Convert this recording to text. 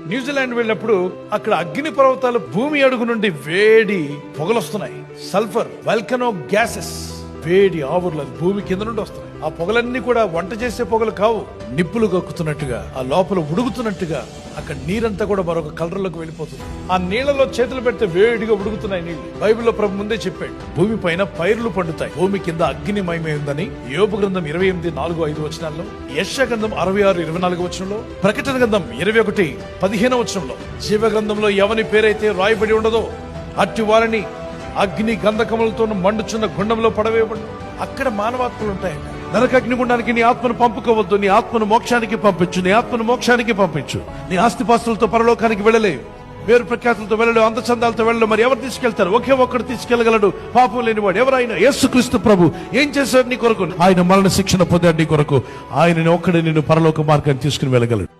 New Zealand వెళ్ళినప్పుడు అక్కడ అగ్ని పర్వతాలు భూమి అడుగు నుండి వేడి పొగలొస్తున్నాయి. సల్ఫర్, వల్కనో గ్యాసెస్, వేడి ఆవుర్లు భూమి కింద నుండి వస్తున్నాయి. ఆ పొగలన్నీ కూడా వంట చేసే పొగలు కావు, నిప్పులు కక్కుతున్నట్టుగా, ఆ లోపల ఉడుకుతున్నట్టుగా అక్కడ నీరంతా కూడా మరొక కలర్లోకి వెళ్ళిపోతుంది. ఆ నీళ్లలో చేతులు పెడితే వేడిగా ఉడుకుతున్నాయి నీళ్లు. బైబిల్లో ప్రభు ముందే చెప్పాడు, భూమి పైన పైర్లు పండుతాయి, భూమి కింద అగ్నిమయమై ఉందని. యోబు గ్రంథం 28:4-5 వచనాల్లో, యెషయా గ్రంథం 66:24 వచనంలో, ప్రకటన గ్రంథం 21:15 వచనంలో, జీవ గ్రంథంలో ఎవని పేరైతే రాయబడి ఉండదో అట్టి వారిని అగ్ని గంధకములతో మండుచున్న గుండంలో పడవేయబడు. అక్కడ మానవాత్మలు ఉంటాయి. నరక అగ్నిగుండానికి నీ ఆత్మను పంపుకోవద్దు. నీ ఆత్మను మోక్షానికి పంపించు. నీ ఆత్మను మోక్షానికి పంపించు. నీ ఆస్తిపాస్తులతో పరలోకానికి వెళ్ళలేవు, పేరు ప్రఖ్యాతులతో వెళ్ళలేవు, అందచందాలతో వెళ్ళలేవు. మరి ఎవరు తీసుకెళ్తారు? ఒకే ఒక్కడు తీసుకెళ్లగలడు, పాపం లేనివాడు. ఎవరైనా యేసుక్రీస్తు ప్రభు ఏం చేశాడు నీ కొరకు? ఆయన మరణ శిక్షణ పొందాడు నీ కొరకు. ఆయన ఒక్కడే నిన్ను పరలోక మార్గాన్ని తీసుకుని వెళ్ళగలడు.